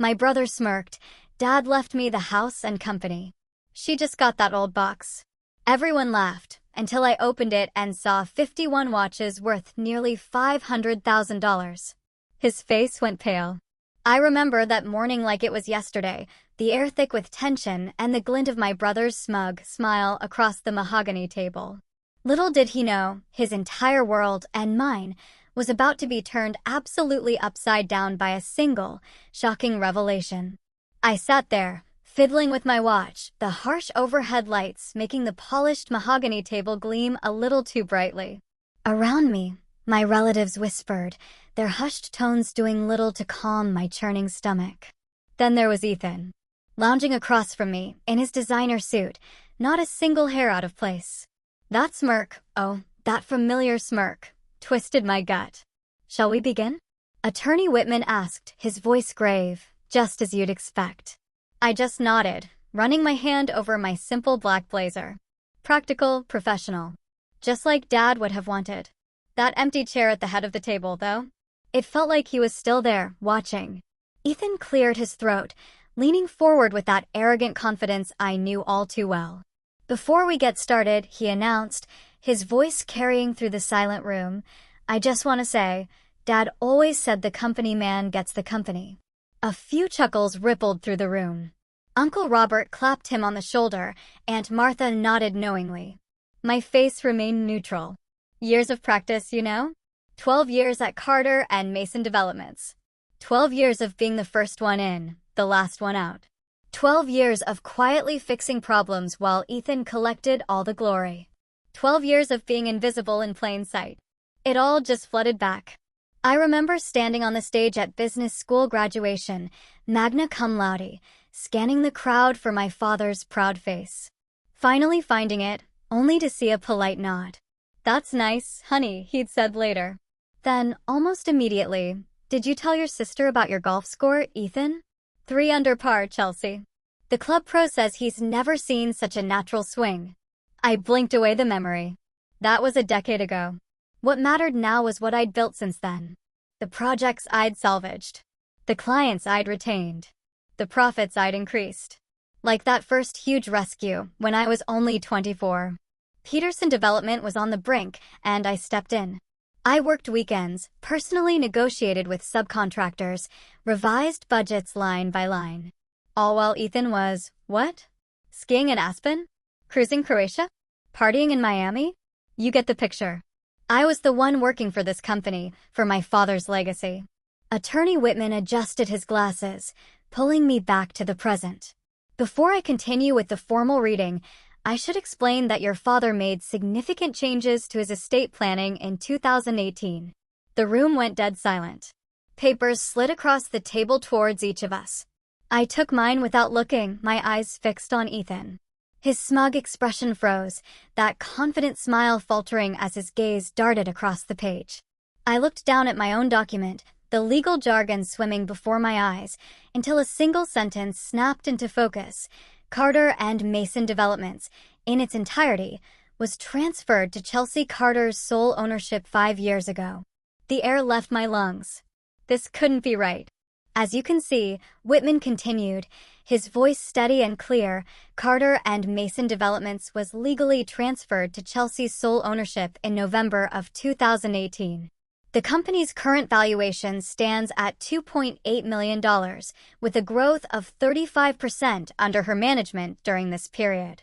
My brother smirked. Dad left me the house and company. She just got that old box. Everyone laughed, until I opened it and saw 51 watches worth nearly $500,000. His face went pale. I remember that morning like it was yesterday, the air thick with tension and the glint of my brother's smug smile across the mahogany table. Little did he know, his entire world, and mine, was about to be turned absolutely upside down by a single, shocking revelation. I sat there, fiddling with my watch, the harsh overhead lights making the polished mahogany table gleam a little too brightly. Around me, my relatives whispered, their hushed tones doing little to calm my churning stomach. Then there was Ethan, lounging across from me, in his designer suit, not a single hair out of place. That smirk, oh, that familiar smirk, twisted my gut. "Shall we begin?" Attorney Whitman asked, his voice grave, just as you'd expect. I just nodded, running my hand over my simple black blazer. Practical, professional. Just like Dad would have wanted. That empty chair at the head of the table, though. It felt like he was still there, watching. Ethan cleared his throat, leaning forward with that arrogant confidence I knew all too well. "Before we get started," he announced, his voice carrying through the silent room, "I just want to say, Dad always said the company man gets the company." A few chuckles rippled through the room. Uncle Robert clapped him on the shoulder, Aunt Martha nodded knowingly. My face remained neutral. Years of practice, you know? 12 years at Carter and Mason Developments. 12 years of being the first one in, the last one out. 12 years of quietly fixing problems while Ethan collected all the glory. 12 years of being invisible in plain sight. It all just flooded back. I remember standing on the stage at business school graduation, magna cum laude, scanning the crowd for my father's proud face. Finally finding it, only to see a polite nod. "That's nice, honey," he'd said later. Then, almost immediately, "Did you tell your sister about your golf score, Ethan?" 3 under par, Chelsea. The club pro says he's never seen such a natural swing. I blinked away the memory. That was a decade ago. What mattered now was what I'd built since then. The projects I'd salvaged. The clients I'd retained. The profits I'd increased. Like that first huge rescue, when I was only 24. Peterson Development was on the brink, and I stepped in. I worked weekends, personally negotiated with subcontractors, revised budgets line by line. All while Ethan was, what? Skiing in Aspen? Cruising Croatia? Partying in Miami? You get the picture. I was the one working for this company, for my father's legacy. Attorney Whitman adjusted his glasses, pulling me back to the present. Before I continue with the formal reading, I should explain that your father made significant changes to his estate planning in 2018. The room went dead silent. Papers slid across the table towards each of us. I took mine without looking, my eyes fixed on Ethan. His smug expression froze, that confident smile faltering as his gaze darted across the page. I looked down at my own document, the legal jargon swimming before my eyes, until a single sentence snapped into focus. Carter and Mason Developments, in its entirety, was transferred to Chelsea Carter's sole ownership 5 years ago. The air left my lungs. This couldn't be right. As you can see, Whitman continued, his voice steady and clear, Carter and Mason Developments was legally transferred to Chelsea's sole ownership in November of 2018. The company's current valuation stands at $2.8 million, with a growth of 35% under her management during this period.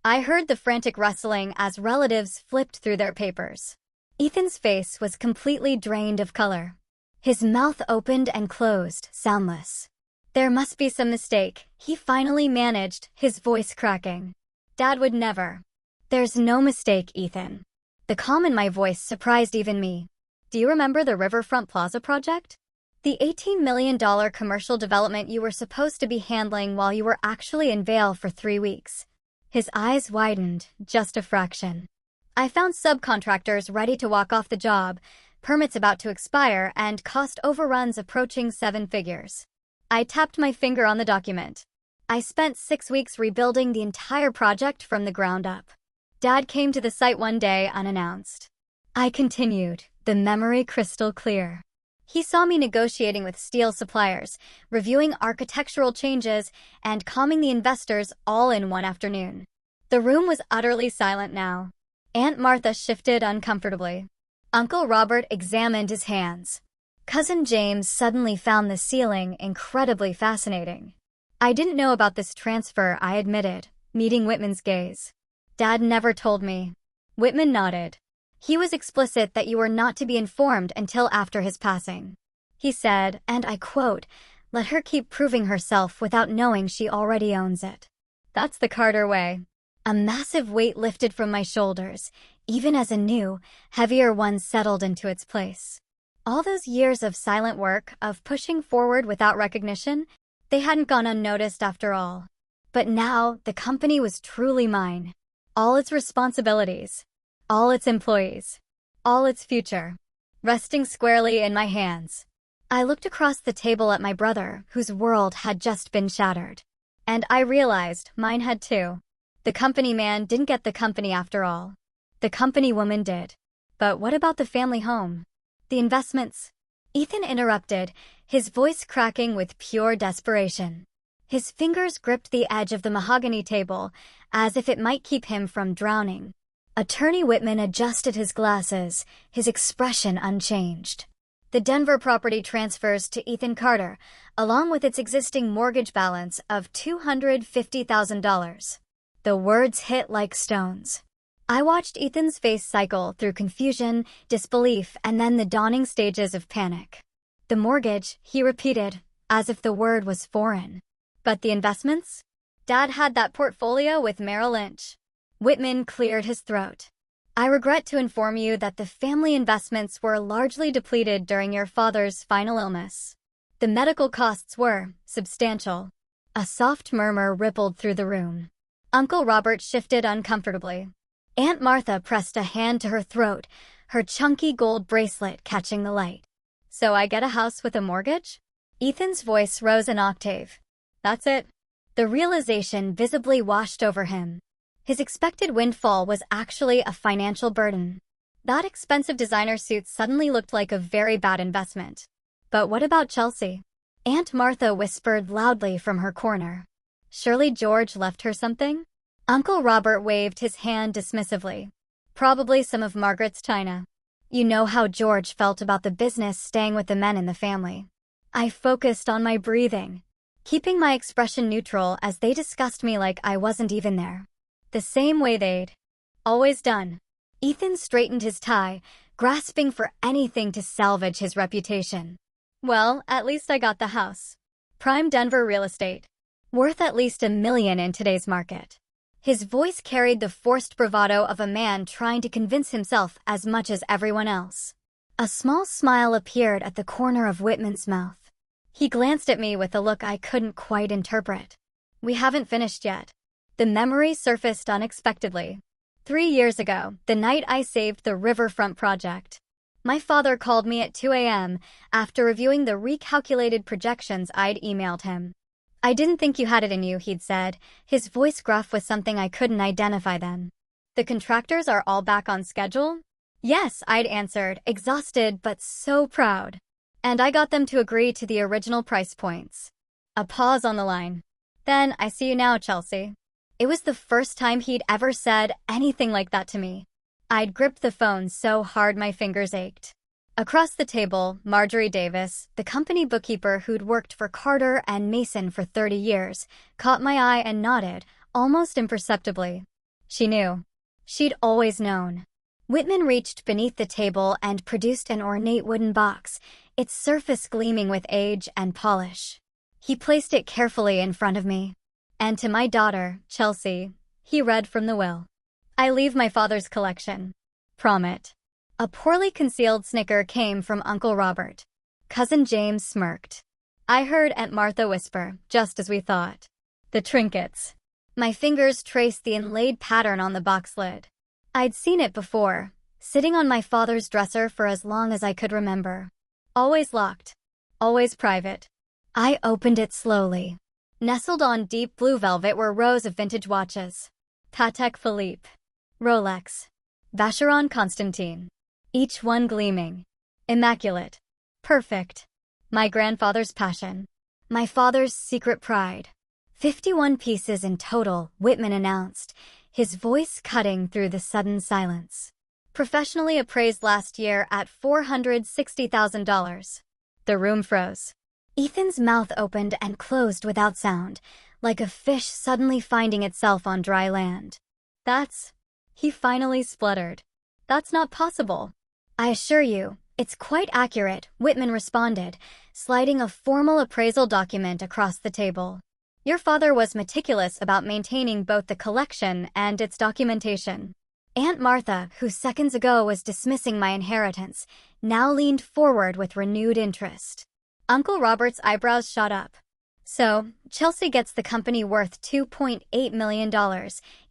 I heard the frantic rustling as relatives flipped through their papers. Ethan's face was completely drained of color. His mouth opened and closed, soundless. There must be some mistake, he finally managed, his voice cracking. Dad would never. There's no mistake, Ethan. The calm in my voice surprised even me. Do you remember the Riverfront Plaza project? The $18 million commercial development you were supposed to be handling while you were actually in Vail for 3 weeks. His eyes widened, just a fraction. I found subcontractors ready to walk off the job, permits about to expire, and cost overruns approaching 7 figures. I tapped my finger on the document. I spent 6 weeks rebuilding the entire project from the ground up. Dad came to the site one day unannounced. I continued, the memory crystal clear. He saw me negotiating with steel suppliers, reviewing architectural changes, and calming the investors all in one afternoon. The room was utterly silent now. Aunt Martha shifted uncomfortably. Uncle Robert examined his hands. Cousin James suddenly found the ceiling incredibly fascinating. I didn't know about this transfer, I admitted, meeting Whitman's gaze. Dad never told me. Whitman nodded. He was explicit that you were not to be informed until after his passing. He said, and I quote, "Let her keep proving herself without knowing she already owns it." That's the Carter way. A massive weight lifted from my shoulders, even as a new, heavier one settled into its place. All those years of silent work, of pushing forward without recognition, they hadn't gone unnoticed after all. But now, the company was truly mine. All its responsibilities, all its employees, all its future, resting squarely in my hands. I looked across the table at my brother, whose world had just been shattered. And I realized mine had too. The company man didn't get the company after all. The company woman did. But what about the family home? The investments? Ethan interrupted, his voice cracking with pure desperation. His fingers gripped the edge of the mahogany table, as if it might keep him from drowning. Attorney Whitman adjusted his glasses, his expression unchanged. The Denver property transfers to Ethan Carter, along with its existing mortgage balance of $250,000. The words hit like stones. I watched Ethan's face cycle through confusion, disbelief, and then the dawning stages of panic. The mortgage, he repeated, as if the word was foreign. But the investments? Dad had that portfolio with Merrill Lynch. Whitman cleared his throat. I regret to inform you that the family investments were largely depleted during your father's final illness. The medical costs were substantial. A soft murmur rippled through the room. Uncle Robert shifted uncomfortably. Aunt Martha pressed a hand to her throat, her chunky gold bracelet catching the light. So I get a house with a mortgage? Ethan's voice rose an octave. That's it. The realization visibly washed over him. His expected windfall was actually a financial burden. That expensive designer suit suddenly looked like a very bad investment. But what about Chelsea? Aunt Martha whispered loudly from her corner. Surely George left her something? Uncle Robert waved his hand dismissively. Probably some of Margaret's china. You know how George felt about the business staying with the men in the family. I focused on my breathing, keeping my expression neutral as they discussed me like I wasn't even there. The same way they'd always done. Ethan straightened his tie, grasping for anything to salvage his reputation. Well, at least I got the house. Prime Denver real estate. Worth at least $1 million in today's market. His voice carried the forced bravado of a man trying to convince himself as much as everyone else. A small smile appeared at the corner of Whitman's mouth. He glanced at me with a look I couldn't quite interpret. We haven't finished yet. The memory surfaced unexpectedly. 3 years ago, the night I saved the riverfront project. My father called me at 2 a.m. after reviewing the recalculated projections I'd emailed him. I didn't think you had it in you, he'd said, his voice gruff with something I couldn't identify then. The contractors are all back on schedule? Yes, I'd answered, exhausted but so proud. And I got them to agree to the original price points. A pause on the line. Then, I see you now, Chelsea. It was the first time he'd ever said anything like that to me. I'd gripped the phone so hard my fingers ached. Across the table, Marjorie Davis, the company bookkeeper who'd worked for Carter and Mason for 30 years, caught my eye and nodded, almost imperceptibly. She knew. She'd always known. Whitman reached beneath the table and produced an ornate wooden box, its surface gleaming with age and polish. He placed it carefully in front of me. And to my daughter, Chelsea, he read from the will. I leave my father's collection. Promit. A poorly concealed snicker came from Uncle Robert. Cousin James smirked. I heard Aunt Martha whisper, just as we thought. The trinkets. My fingers traced the inlaid pattern on the box lid. I'd seen it before, sitting on my father's dresser for as long as I could remember. Always locked. Always private. I opened it slowly. Nestled on deep blue velvet were rows of vintage watches. Patek Philippe. Rolex. Vacheron Constantin. Each one gleaming. Immaculate. Perfect. My grandfather's passion. My father's secret pride. 51 pieces in total, Whitman announced, his voice cutting through the sudden silence. Professionally appraised last year at $460,000. The room froze. Ethan's mouth opened and closed without sound, like a fish suddenly finding itself on dry land. He finally spluttered. That's not possible. I assure you, it's quite accurate, Whitman responded, sliding a formal appraisal document across the table. Your father was meticulous about maintaining both the collection and its documentation. Aunt Martha, who seconds ago was dismissing my inheritance, now leaned forward with renewed interest. Uncle Robert's eyebrows shot up. So, Chelsea gets the company worth $2.8 million,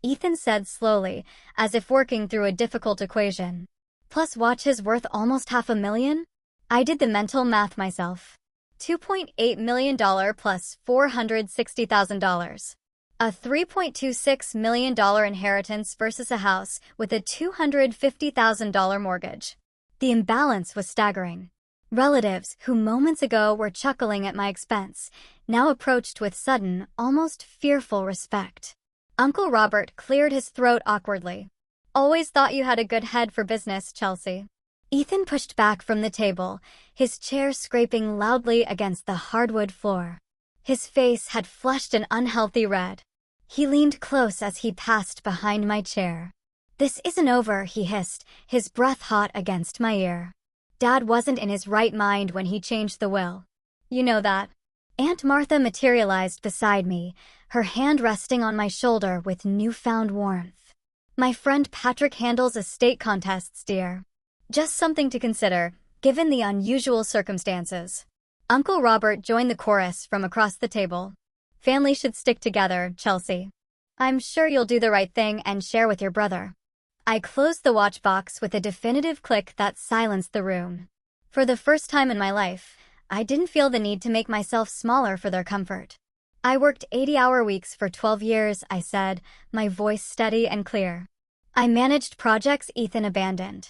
Ethan said slowly, as if working through a difficult equation. Plus watches worth almost $500,000? I did the mental math myself. $2.8 million plus $460,000. A $3.26 million inheritance versus a house with a $250,000 mortgage. The imbalance was staggering. Relatives who moments ago were chuckling at my expense now approached with sudden, almost fearful respect. Uncle Robert cleared his throat awkwardly. Always thought you had a good head for business, Chelsea. Ethan pushed back from the table, his chair scraping loudly against the hardwood floor. His face had flushed an unhealthy red. He leaned close as he passed behind my chair. This isn't over, he hissed, his breath hot against my ear. Dad wasn't in his right mind when he changed the will. You know that. Aunt Martha materialized beside me, her hand resting on my shoulder with newfound warmth. My friend Patrick handles estate contests, dear. Just something to consider, given the unusual circumstances. Uncle Robert joined the chorus from across the table. Family should stick together, Chelsea. I'm sure you'll do the right thing and share with your brother. I closed the watch box with a definitive click that silenced the room. For the first time in my life, I didn't feel the need to make myself smaller for their comfort. I worked 80-hour weeks for 12 years, I said, my voice steady and clear. I managed projects Ethan abandoned.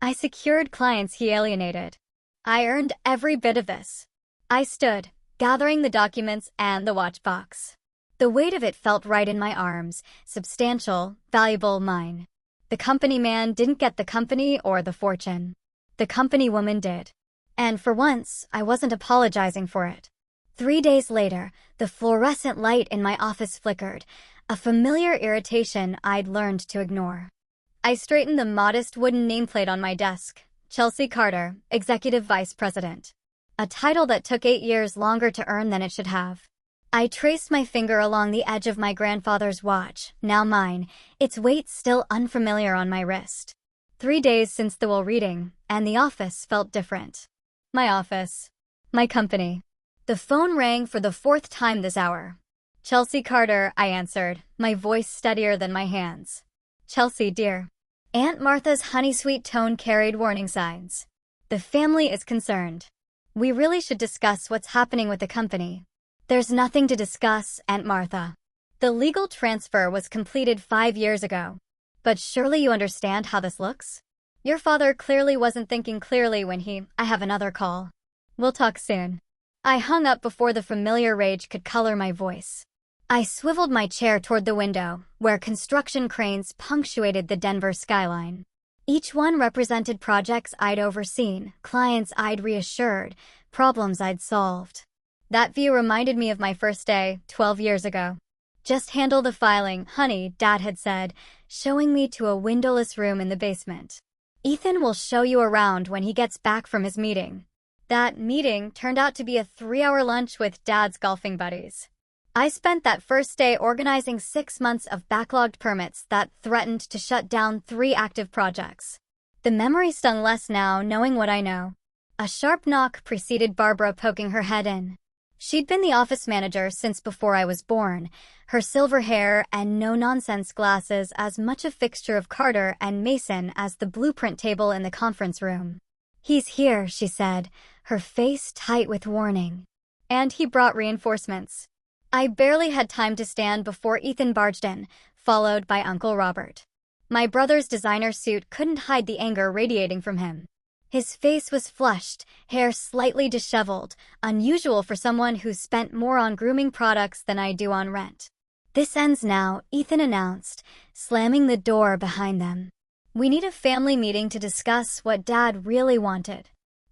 I secured clients he alienated. I earned every bit of this. I stood, gathering the documents and the watch box. The weight of it felt right in my arms, substantial, valuable mine. The company man didn't get the company or the fortune. The company woman did. And for once, I wasn't apologizing for it. 3 days later, the fluorescent light in my office flickered, a familiar irritation I'd learned to ignore. I straightened the modest wooden nameplate on my desk. Chelsea Carter, Executive Vice President. A title that took 8 years longer to earn than it should have. I traced my finger along the edge of my grandfather's watch, now mine, its weight still unfamiliar on my wrist. 3 days since the will reading, and the office felt different. My office. My company. The phone rang for the 4th time this hour. Chelsea Carter, I answered, my voice steadier than my hands. Chelsea, dear. Aunt Martha's honey-sweet tone carried warning signs. The family is concerned. We really should discuss what's happening with the company. There's nothing to discuss, Aunt Martha. The legal transfer was completed 5 years ago. But surely you understand how this looks? Your father clearly wasn't thinking clearly when I have another call. We'll talk soon. I hung up before the familiar rage could color my voice. I swiveled my chair toward the window, where construction cranes punctuated the Denver skyline. Each one represented projects I'd overseen, clients I'd reassured, problems I'd solved. That view reminded me of my first day, 12 years ago. Just handle the filing, honey, Dad had said, showing me to a windowless room in the basement. Ethan will show you around when he gets back from his meeting. That meeting turned out to be a 3-hour lunch with Dad's golfing buddies. I spent that first day organizing 6 months of backlogged permits that threatened to shut down 3 active projects. The memory stung less now, knowing what I know. A sharp knock preceded Barbara poking her head in. She'd been the office manager since before I was born, her silver hair and no-nonsense glasses as much a fixture of Carter and Mason as the blueprint table in the conference room. He's here, she said, her face tight with warning. And he brought reinforcements. I barely had time to stand before Ethan barged in, followed by Uncle Robert. My brother's designer suit couldn't hide the anger radiating from him. His face was flushed, hair slightly disheveled, unusual for someone who spent more on grooming products than I do on rent. "This ends now," Ethan announced, slamming the door behind them. "We need a family meeting to discuss what Dad really wanted."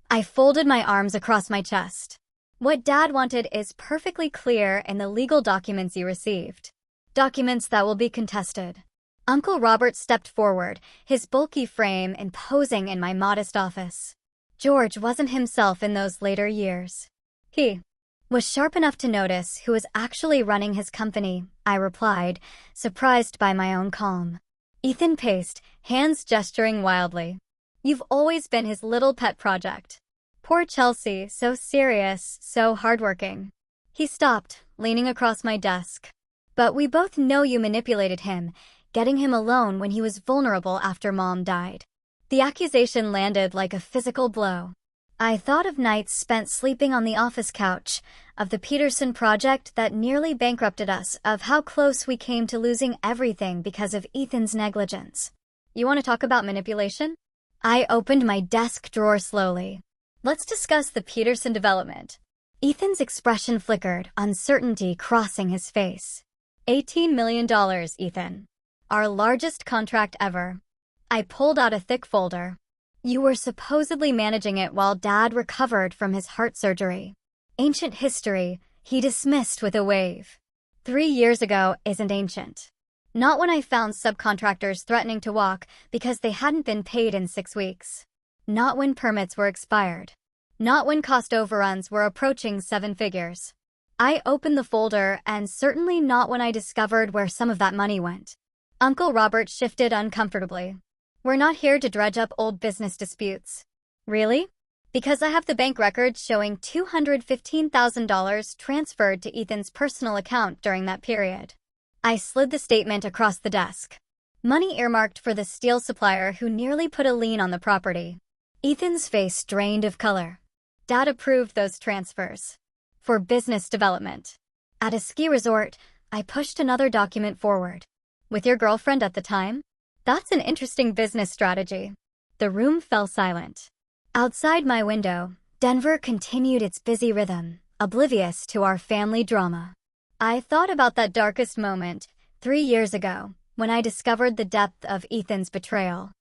I folded my arms across my chest. What Dad wanted is perfectly clear in the legal documents you received. Documents that will be contested. Uncle Robert stepped forward, his bulky frame imposing in my modest office. George wasn't himself in those later years. He was sharp enough to notice who was actually running his company, I replied, surprised by my own calm. Ethan paced, hands gesturing wildly. "You've always been his little pet project. Poor Chelsea, so serious, so hardworking." He stopped, leaning across my desk. "But we both know you manipulated him, getting him alone when he was vulnerable after Mom died." The accusation landed like a physical blow. I thought of nights spent sleeping on the office couch, of the Peterson project that nearly bankrupted us, of how close we came to losing everything because of Ethan's negligence. "You want to talk about manipulation?" I opened my desk drawer slowly. "Let's discuss the Peterson development." Ethan's expression flickered, uncertainty crossing his face. $18 million, Ethan. Our largest contract ever. I pulled out a thick folder. "You were supposedly managing it while Dad recovered from his heart surgery." "Ancient history," he dismissed with a wave. 3 years ago isn't ancient. Not when I found subcontractors threatening to walk because they hadn't been paid in 6 weeks. Not when permits were expired. Not when cost overruns were approaching 7 figures. I opened the folder, and certainly not when I discovered where some of that money went. Uncle Robert shifted uncomfortably. "We're not here to dredge up old business disputes." "Really?" "Because I have the bank records showing $215,000 transferred to Ethan's personal account during that period." I slid the statement across the desk. "Money earmarked for the steel supplier who nearly put a lien on the property." Ethan's face drained of color. "Dad approved those transfers. For business development." At a ski resort, I pushed another document forward. "With your girlfriend at the time?" "That's an interesting business strategy." The room fell silent. Outside my window, Denver continued its busy rhythm, oblivious to our family drama. I thought about that darkest moment, 3 years ago, when I discovered the depth of Ethan's betrayal.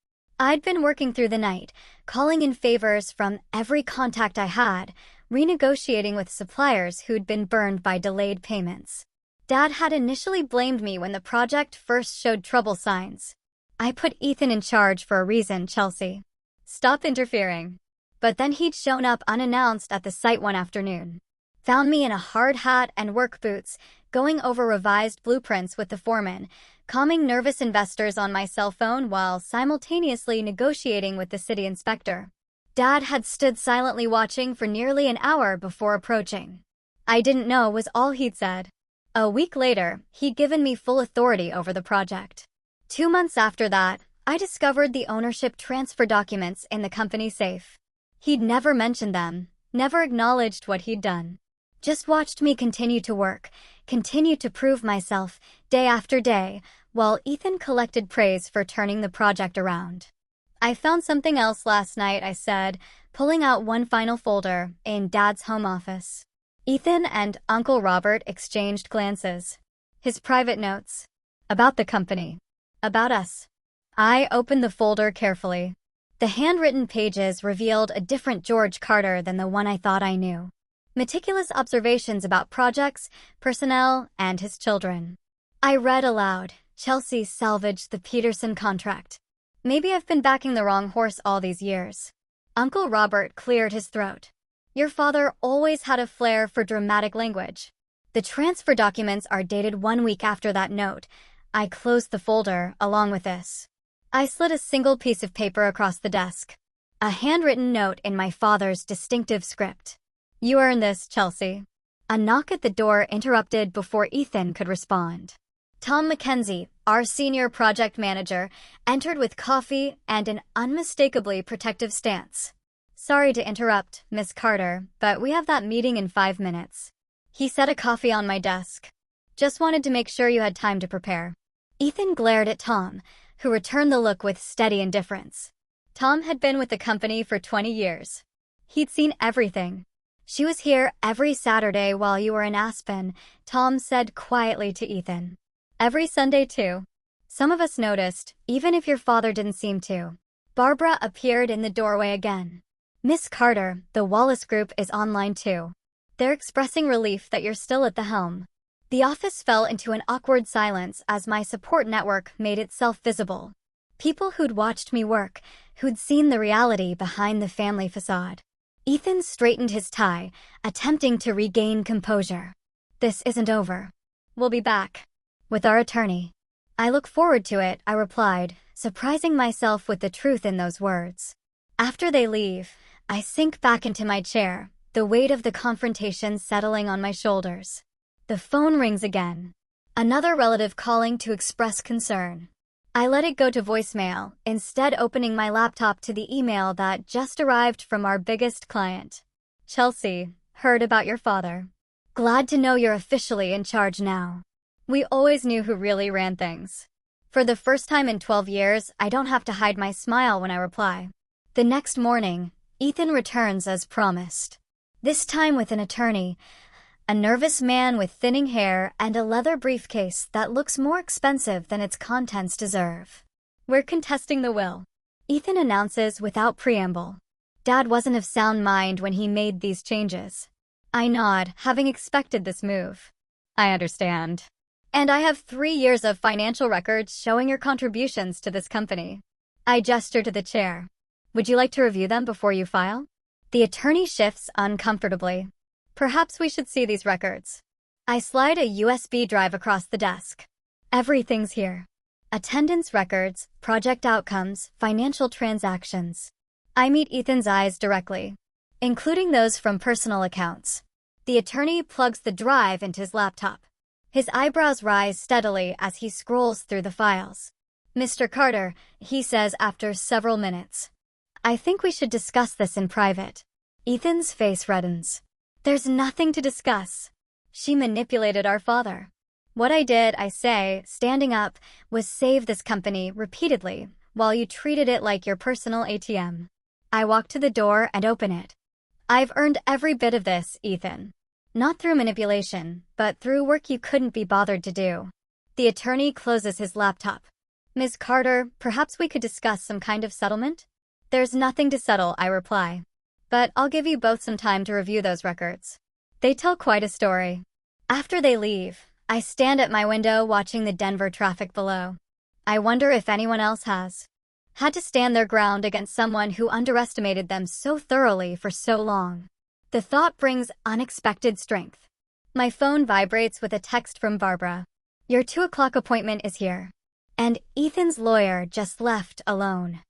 I'd been working through the night, calling in favors from every contact I had, renegotiating with suppliers who'd been burned by delayed payments. Dad had initially blamed me when the project first showed trouble signs. "I put Ethan in charge for a reason, Chelsea. Stop interfering." But then he'd shown up unannounced at the site one afternoon. Found me in a hard hat and work boots, going over revised blueprints with the foreman, calming nervous investors on my cell phone while simultaneously negotiating with the city inspector. Dad had stood silently watching for nearly an hour before approaching. "I didn't know" was all he'd said. A week later, he'd given me full authority over the project. 2 months after that, I discovered the ownership transfer documents in the company safe. He'd never mentioned them, never acknowledged what he'd done. Just watched me continue to work, continue to prove myself, day after day, while Ethan collected praise for turning the project around. "I found something else last night," I said, pulling out one final folder in Dad's home office. Ethan and Uncle Robert exchanged glances. His private notes. About the company. About us. I opened the folder carefully. The handwritten pages revealed a different George Carter than the one I thought I knew. Meticulous observations about projects, personnel, and his children. I read aloud, "Chelsea salvaged the Peterson contract. Maybe I've been backing the wrong horse all these years." Uncle Robert cleared his throat. "Your father always had a flair for dramatic language." The transfer documents are dated 1 week after that note. I closed the folder, along with this. I slid a single piece of paper across the desk. A handwritten note in my father's distinctive script. "You earned this, Chelsea." A knock at the door interrupted before Ethan could respond. Tom Mackenzie, our senior project manager, entered with coffee and an unmistakably protective stance. "Sorry to interrupt, Miss Carter, but we have that meeting in 5 minutes." He set a coffee on my desk. "Just wanted to make sure you had time to prepare." Ethan glared at Tom, who returned the look with steady indifference. Tom had been with the company for 20 years. He'd seen everything. She was here every Saturday while you were in Aspen, Tom said quietly to Ethan. Every Sunday too. Some of us noticed, even if your father didn't seem to. Barbara appeared in the doorway again. Miss Carter, the Wallace Group is online too. They're expressing relief that you're still at the helm. The office fell into an awkward silence as my support network made itself visible. People who'd watched me work, who'd seen the reality behind the family facade. Ethan straightened his tie, attempting to regain composure. This isn't over. We'll be back. With our attorney. I look forward to it, I replied, surprising myself with the truth in those words. After they leave, I sink back into my chair, the weight of the confrontation settling on my shoulders. The phone rings again. Another relative calling to express concern. I let it go to voicemail, instead opening my laptop to the email that just arrived from our biggest client. Chelsea, heard about your father. Glad to know you're officially in charge now. We always knew who really ran things. For the first time in 12 years, I don't have to hide my smile when I reply. The next morning, Ethan returns as promised. This time with an attorney, a nervous man with thinning hair and a leather briefcase that looks more expensive than its contents deserve. We're contesting the will, Ethan announces without preamble. Dad wasn't of sound mind when he made these changes. I nod, having expected this move. I understand. And I have 3 years of financial records showing your contributions to this company. I gesture to the chair. Would you like to review them before you file? The attorney shifts uncomfortably. Perhaps we should see these records. I slide a USB drive across the desk. Everything's here. Attendance records, project outcomes, financial transactions. I meet Ethan's eyes directly, including those from personal accounts. The attorney plugs the drive into his laptop. His eyebrows rise steadily as he scrolls through the files. Mr. Carter, he says after several minutes. I think we should discuss this in private. Ethan's face reddens. There's nothing to discuss. She manipulated our father. What I did, I say, standing up, was save this company repeatedly, while you treated it like your personal ATM. I walk to the door and open it. I've earned every bit of this, Ethan. Not through manipulation, but through work you couldn't be bothered to do. The attorney closes his laptop. Ms. Carter, perhaps we could discuss some kind of settlement? There's nothing to settle, I reply. But I'll give you both some time to review those records. They tell quite a story. After they leave, I stand at my window watching the Denver traffic below. I wonder if anyone else has had to stand their ground against someone who underestimated them so thoroughly for so long. The thought brings unexpected strength. My phone vibrates with a text from Barbara. Your 2 o'clock appointment is here. And Ethan's lawyer just left alone.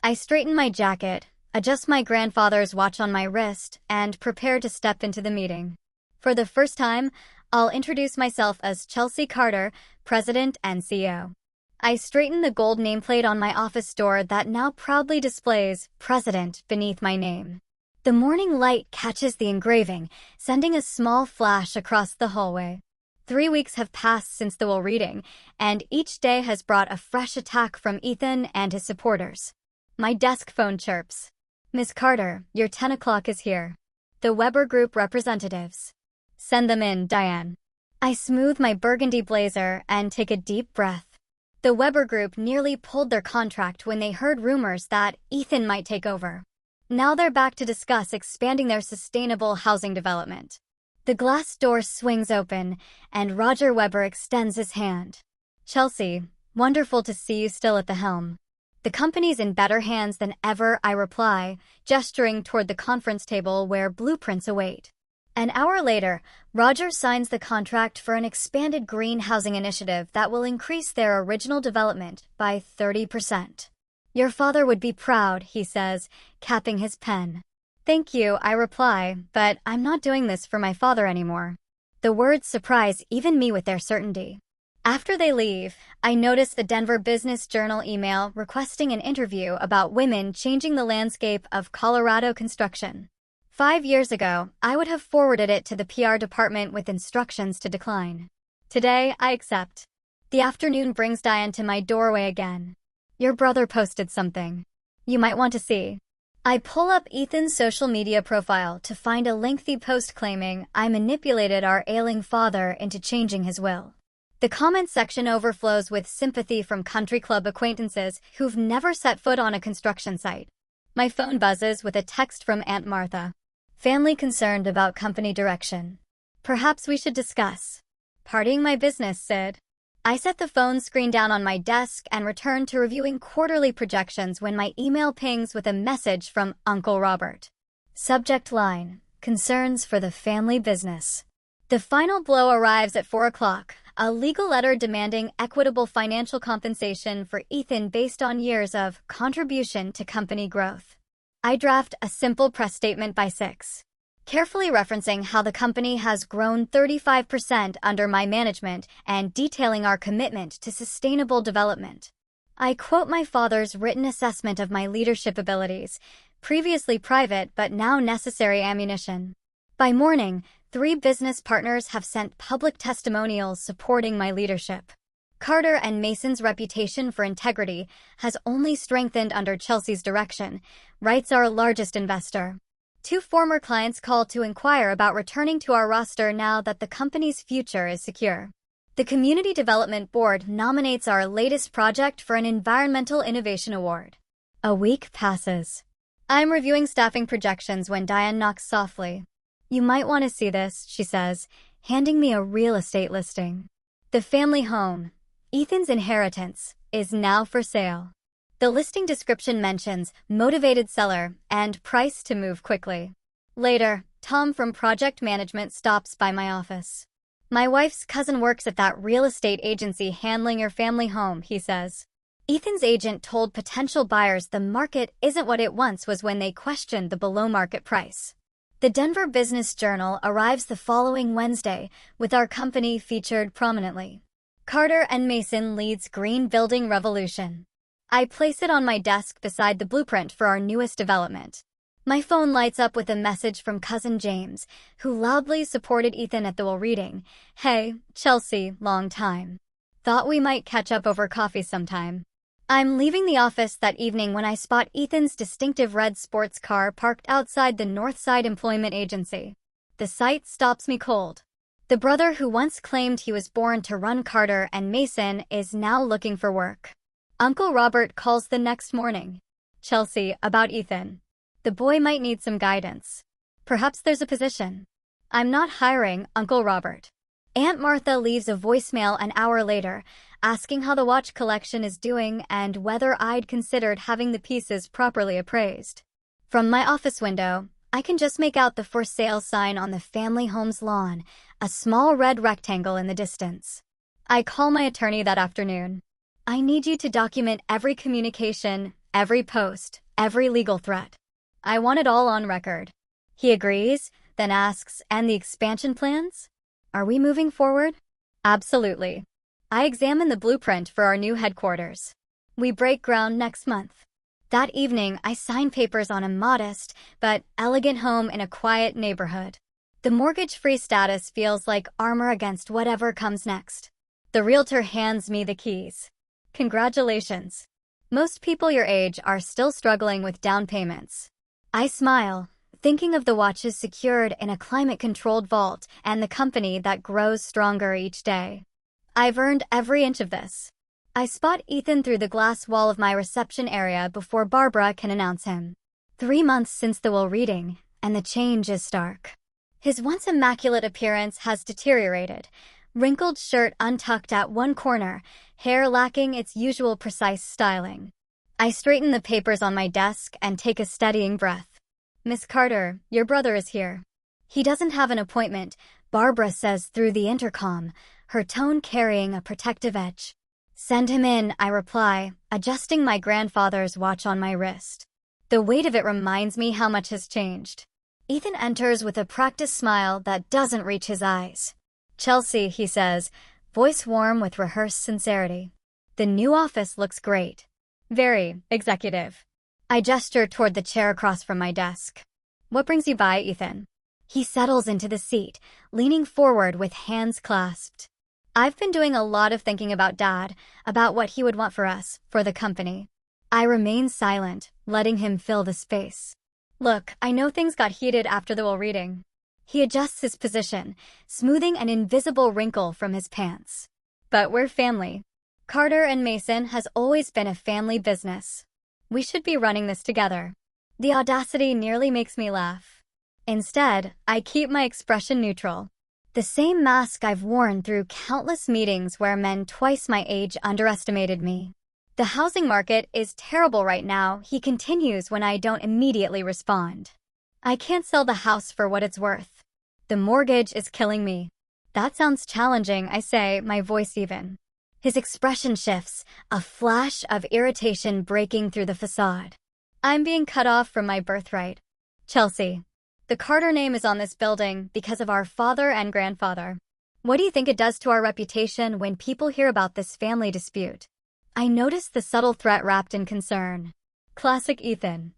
I straighten my jacket, adjust my grandfather's watch on my wrist, and prepare to step into the meeting. For the first time, I'll introduce myself as Chelsea Carter, President and CEO. I straighten the gold nameplate on my office door that now proudly displays President beneath my name. The morning light catches the engraving, sending a small flash across the hallway. 3 weeks have passed since the will reading, and each day has brought a fresh attack from Ethan and his supporters. My desk phone chirps. Miss Carter, your 10 o'clock is here. The Weber Group representatives. Send them in, Diane. I smooth my burgundy blazer and take a deep breath. The Weber Group nearly pulled their contract when they heard rumors that Ethan might take over. Now they're back to discuss expanding their sustainable housing development. The glass door swings open, and Roger Weber extends his hand. Chelsea, wonderful to see you still at the helm. The company's in better hands than ever, I reply, gesturing toward the conference table where blueprints await. An hour later, Roger signs the contract for an expanded green housing initiative that will increase their original development by 30%. Your father would be proud, he says, capping his pen. Thank you, I reply, but I'm not doing this for my father anymore. The words surprise even me with their certainty. After they leave, I notice the Denver Business Journal email requesting an interview about women changing the landscape of Colorado construction. 5 years ago, I would have forwarded it to the PR department with instructions to decline. Today, I accept. The afternoon brings Diane to my doorway again. Your brother posted something. You might want to see. I pull up Ethan's social media profile to find a lengthy post claiming I manipulated our ailing father into changing his will. The comment section overflows with sympathy from country club acquaintances who've never set foot on a construction site. My phone buzzes with a text from Aunt Martha. Family concerned about company direction. Perhaps we should discuss. Partying my business, Sid. I set the phone screen down on my desk and return to reviewing quarterly projections when my email pings with a message from Uncle Robert. Subject line: Concerns for the family business. The final blow arrives at 4 o'clock, a legal letter demanding equitable financial compensation for Ethan based on years of contribution to company growth. I draft a simple press statement by 6. Carefully referencing how the company has grown 35% under my management and detailing our commitment to sustainable development. I quote my father's written assessment of my leadership abilities, previously private but now necessary ammunition. By morning, 3 business partners have sent public testimonials supporting my leadership. Carter and Mason's reputation for integrity has only strengthened under Chelsea's direction, writes our largest investor. 2 former clients call to inquire about returning to our roster now that the company's future is secure. The Community Development Board nominates our latest project for an Environmental Innovation Award. A week passes. I'm reviewing staffing projections when Diane knocks softly. You might want to see this, she says, handing me a real estate listing. The family home, Ethan's inheritance, is now for sale. The listing description mentions motivated seller and price to move quickly. Later, Tom from project management stops by my office. My wife's cousin works at that real estate agency handling your family home, he says. Ethan's agent told potential buyers the market isn't what it once was when they questioned the below-market price. The Denver Business Journal arrives the following Wednesday, with our company featured prominently. Carter and Mason leads Green Building Revolution. I place it on my desk beside the blueprint for our newest development. My phone lights up with a message from cousin James, who loudly supported Ethan at the will reading, "Hey, Chelsea, long time. Thought we might catch up over coffee sometime." I'm leaving the office that evening when I spot Ethan's distinctive red sports car parked outside the Northside Employment Agency. The sight stops me cold. The brother who once claimed he was born to run Carter and Mason is now looking for work. Uncle Robert calls the next morning. "Chelsea, about Ethan. The boy might need some guidance. Perhaps there's a position." "I'm not hiring, Uncle Robert." Aunt Martha leaves a voicemail an hour later, asking how the watch collection is doing and whether I'd considered having the pieces properly appraised. From my office window, I can just make out the for sale sign on the family home's lawn, a small red rectangle in the distance. I call my attorney that afternoon. "I need you to document every communication, every post, every legal threat. I want it all on record." He agrees, then asks, "And the expansion plans? Are we moving forward?" "Absolutely." I examine the blueprint for our new headquarters. We break ground next month. That evening, I sign papers on a modest but elegant home in a quiet neighborhood. The mortgage-free status feels like armor against whatever comes next. The realtor hands me the keys. "Congratulations. Most people your age are still struggling with down payments." I smile, thinking of the watches secured in a climate-controlled vault and the company that grows stronger each day. I've earned every inch of this. I spot Ethan through the glass wall of my reception area before Barbara can announce him. 3 months since the will reading, and the change is stark. His once immaculate appearance has deteriorated. Wrinkled shirt untucked at one corner, hair lacking its usual precise styling. I straighten the papers on my desk and take a steadying breath. "Miss Carter, your brother is here." "He doesn't have an appointment," Barbara says through the intercom, her tone carrying a protective edge. "Send him in," I reply, adjusting my grandfather's watch on my wrist. The weight of it reminds me how much has changed. Ethan enters with a practiced smile that doesn't reach his eyes. "Chelsea," he says, voice warm with rehearsed sincerity. "The new office looks great. Very executive." I gesture toward the chair across from my desk. "What brings you by, Ethan?" He settles into the seat, leaning forward with hands clasped. "I've been doing a lot of thinking about Dad, about what he would want for us, for the company." I remain silent, letting him fill the space. Look, I know things got heated after the will reading. He adjusts his position, smoothing an invisible wrinkle from his pants. But we're family. Carter and Mason has always been a family business. We should be running this together. The audacity nearly makes me laugh. Instead, I keep my expression neutral. The same mask I've worn through countless meetings where men twice my age underestimated me. The housing market is terrible right now, he continues when I don't immediately respond. I can't sell the house for what it's worth. The mortgage is killing me. That sounds challenging, I say, my voice even. His expression shifts, a flash of irritation breaking through the facade. I'm being cut off from my birthright. Chelsea. The Carter name is on this building because of our father and grandfather. What do you think it does to our reputation when people hear about this family dispute? I notice the subtle threat wrapped in concern. Classic Ethan.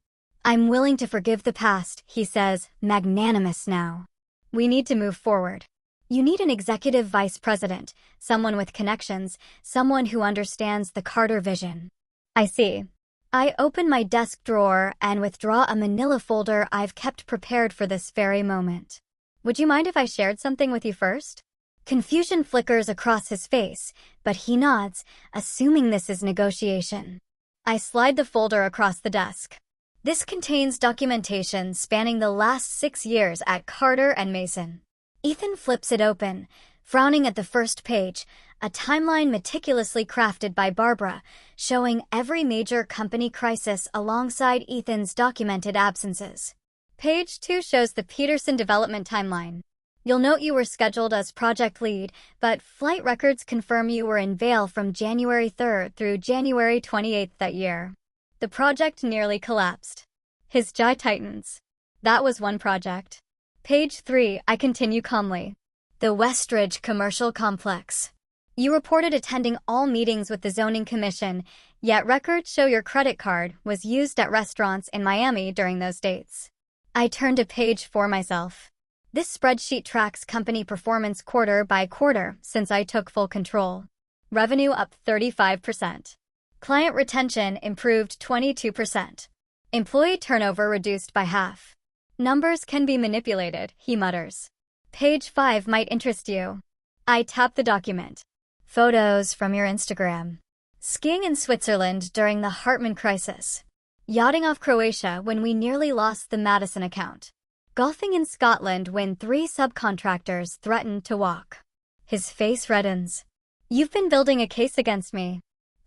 I'm willing to forgive the past, he says, magnanimous now. We need to move forward. You need an executive vice president, someone with connections, someone who understands the Carter vision. I see. I open my desk drawer and withdraw a manila folder I've kept prepared for this very moment. Would you mind if I shared something with you first? Confusion flickers across his face, but he nods, assuming this is negotiation. I slide the folder across the desk. This contains documentation spanning the last 6 years at Carter and Mason. Ethan flips it open, frowning at the first page, a timeline meticulously crafted by Barbara, showing every major company crisis alongside Ethan's documented absences. Page 2 shows the Peterson development timeline. You'll note you were scheduled as project lead, but flight records confirm you were in Vail from January 3rd through January 28th that year. The project nearly collapsed. His jaw tightens. That was one project. Page 3, I continue calmly. The Westridge Commercial Complex. You reported attending all meetings with the Zoning Commission, yet records show your credit card was used at restaurants in Miami during those dates. I turn to page 4 myself. This spreadsheet tracks company performance quarter by quarter since I took full control. Revenue up 35%. Client retention improved 22%. Employee turnover reduced by half. Numbers can be manipulated, he mutters. Page 5 might interest you. I tap the document. Photos from your Instagram. Skiing in Switzerland during the Hartman crisis. Yachting off Croatia when we nearly lost the Madison account. Golfing in Scotland when 3 subcontractors threatened to walk. His face reddens. You've been building a case against me.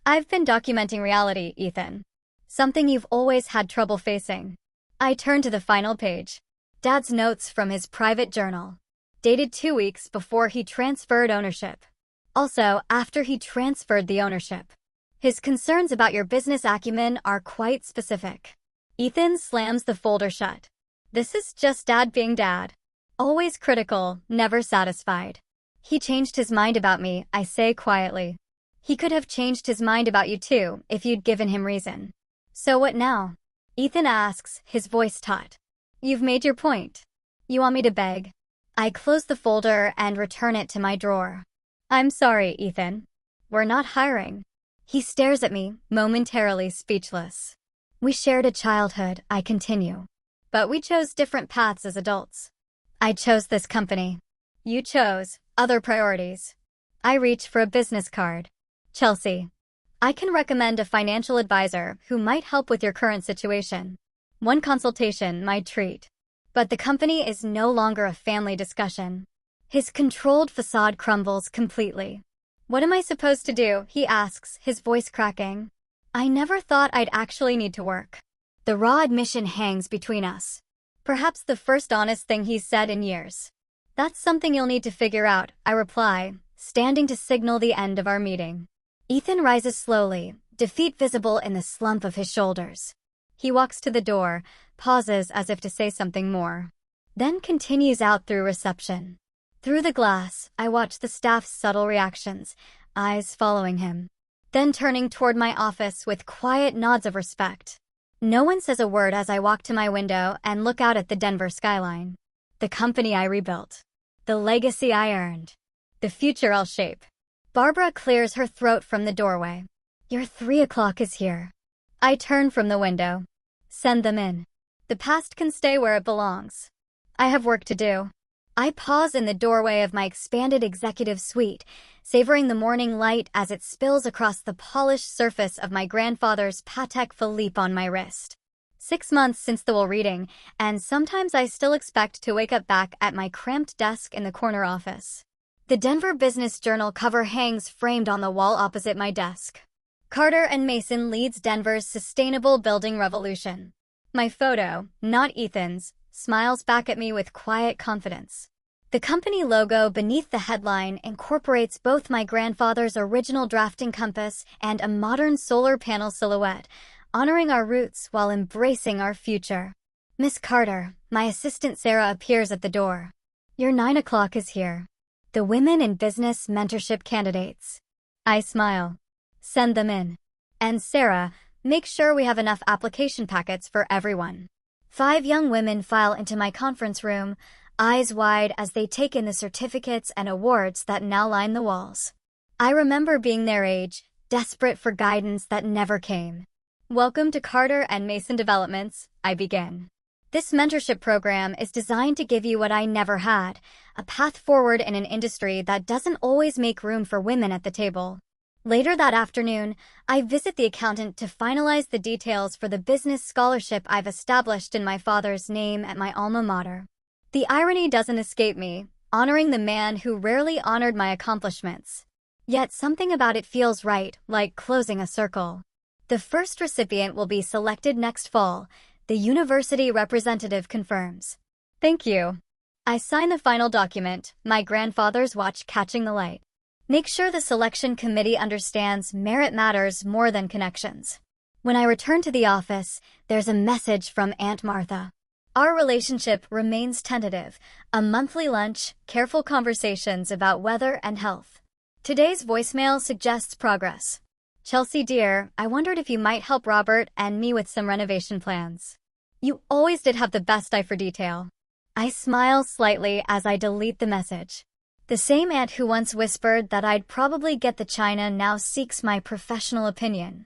I've been documenting reality, Ethan. Something you've always had trouble facing. I turn to the final page. Dad's notes from his private journal. Dated 2 weeks before he transferred ownership. Also, after he transferred the ownership. His concerns about your business acumen are quite specific. Ethan slams the folder shut. This is just Dad being Dad. Always critical, never satisfied. He changed his mind about me, I say quietly. He could have changed his mind about you too, if you'd given him reason. So what now? Ethan asks, his voice taut. You've made your point. You want me to beg? I close the folder and return it to my drawer. I'm sorry, Ethan. We're not hiring. He stares at me, momentarily speechless. We shared a childhood, I continue. But we chose different paths as adults. I chose this company. You chose other priorities. I reach for a business card. Chelsea. I can recommend a financial advisor who might help with your current situation. One consultation might treat. But the company is no longer a family discussion. His controlled facade crumbles completely. What am I supposed to do? He asks, his voice cracking. I never thought I'd actually need to work. The raw admission hangs between us. Perhaps the first honest thing he's said in years. That's something you'll need to figure out, I reply, standing to signal the end of our meeting. Ethan rises slowly, defeat visible in the slump of his shoulders. He walks to the door, pauses as if to say something more. Then continues out through reception. Through the glass, I watch the staff's subtle reactions, eyes following him. Then turning toward my office with quiet nods of respect. No one says a word as I walk to my window and look out at the Denver skyline. The company I rebuilt. The legacy I earned. The future I'll shape. Barbara clears her throat from the doorway. Your 3 o'clock is here. I turn from the window. Send them in. The past can stay where it belongs. I have work to do. I pause in the doorway of my expanded executive suite, savoring the morning light as it spills across the polished surface of my grandfather's Patek Philippe on my wrist. 6 months since the will reading, and sometimes I still expect to wake up back at my cramped desk in the corner office. The Denver Business Journal cover hangs framed on the wall opposite my desk. Carter and Mason leads Denver's sustainable building revolution. My photo, not Ethan's, smiles back at me with quiet confidence. The company logo beneath the headline incorporates both my grandfather's original drafting compass and a modern solar panel silhouette, honoring our roots while embracing our future. Miss Carter, my assistant Sarah appears at the door. Your 9 o'clock is here. The Women in Business Mentorship Candidates. I smile. Send them in. And Sarah, make sure we have enough application packets for everyone. 5 young women file into my conference room, eyes wide as they take in the certificates and awards that now line the walls. I remember being their age, desperate for guidance that never came. Welcome to Carter and Mason Developments, I begin. This mentorship program is designed to give you what I never had, a path forward in an industry that doesn't always make room for women at the table. Later that afternoon, I visit the accountant to finalize the details for the business scholarship I've established in my father's name at my alma mater. The irony doesn't escape me, honoring the man who rarely honored my accomplishments. Yet something about it feels right, like closing a circle. The first recipient will be selected next fall, the university representative confirms. Thank you. I sign the final document, my grandfather's watch catching the light. Make sure the selection committee understands merit matters more than connections. When I return to the office, there's a message from Aunt Martha. Our relationship remains tentative, a monthly lunch, careful conversations about weather and health. Today's voicemail suggests progress. Chelsea dear, I wondered if you might help Robert and me with some renovation plans. You always did have the best eye for detail. I smile slightly as I delete the message. The same aunt who once whispered that I'd probably get the china now seeks my professional opinion.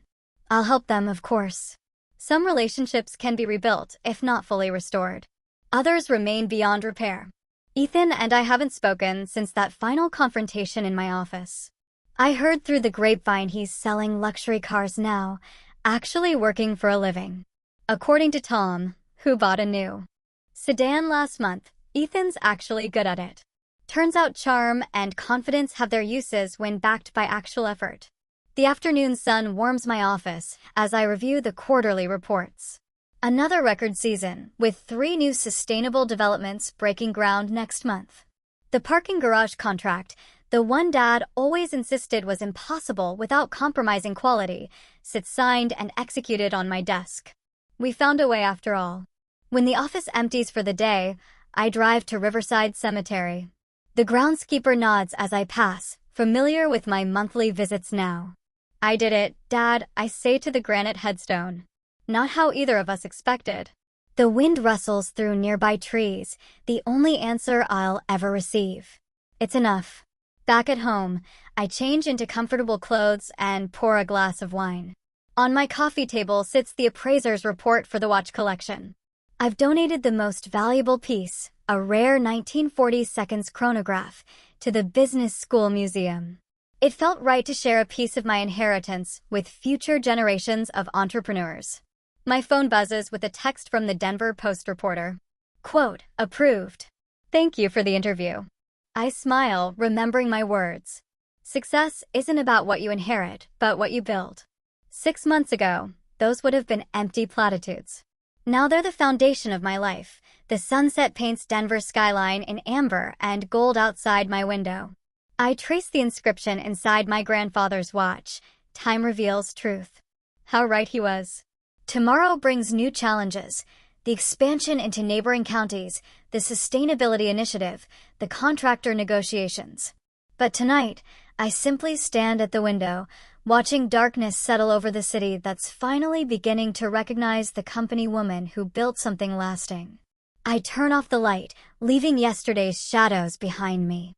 I'll help them, of course. Some relationships can be rebuilt, if not fully restored. Others remain beyond repair. Ethan and I haven't spoken since that final confrontation in my office. I heard through the grapevine he's selling luxury cars now, actually working for a living. According to Tom, who bought a new sedan last month, Ethan's actually good at it. Turns out charm and confidence have their uses when backed by actual effort. The afternoon sun warms my office as I review the quarterly reports. Another record season, with 3 new sustainable developments breaking ground next month. The parking garage contract, the one Dad always insisted was impossible without compromising quality, sits signed and executed on my desk. We found a way after all. When the office empties for the day, I drive to Riverside Cemetery. The groundskeeper nods as I pass, familiar with my monthly visits now. I did it, Dad, I say to the granite headstone. Not how either of us expected. The wind rustles through nearby trees, the only answer I'll ever receive. It's enough. Back at home, I change into comfortable clothes and pour a glass of wine. On my coffee table sits the appraiser's report for the watch collection. I've donated the most valuable piece, a rare 1940 seconds chronograph, to the Business School Museum. It felt right to share a piece of my inheritance with future generations of entrepreneurs. My phone buzzes with a text from the Denver Post reporter. Quote, approved. Thank you for the interview. I smile, remembering my words. Success isn't about what you inherit, but what you build. 6 months ago, those would have been empty platitudes. Now they're the foundation of my life. The sunset paints Denver's skyline in amber and gold outside my window. I trace the inscription inside my grandfather's watch. Time reveals truth. How right he was. Tomorrow brings new challenges. The expansion into neighboring counties, the sustainability initiative, the contractor negotiations. But tonight, I simply stand at the window, watching darkness settle over the city that's finally beginning to recognize the company woman who built something lasting. I turn off the light, leaving yesterday's shadows behind me.